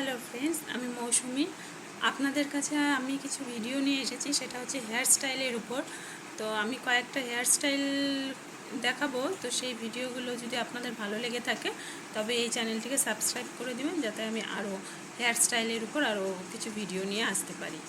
Hello friends, আমি মৌসুমি। আপনাদের কাছে আমি কিছু ভিডিও নিয়ে এসেছি, সেটা হচ্ছে হেয়ার স্টাইলের উপর। তো আমি কয়েকটা হেয়ার স্টাইল দেখাবো। তো সেই ভিডিওগুলো যদি আপনাদের ভালো লেগে থাকে তবে এই চ্যানেলটিকে সাবস্ক্রাইব করে দিবেন, যাতে আমি আরও হেয়ার স্টাইলের উপর আরও কিছু ভিডিও নিয়ে আসতে পারি।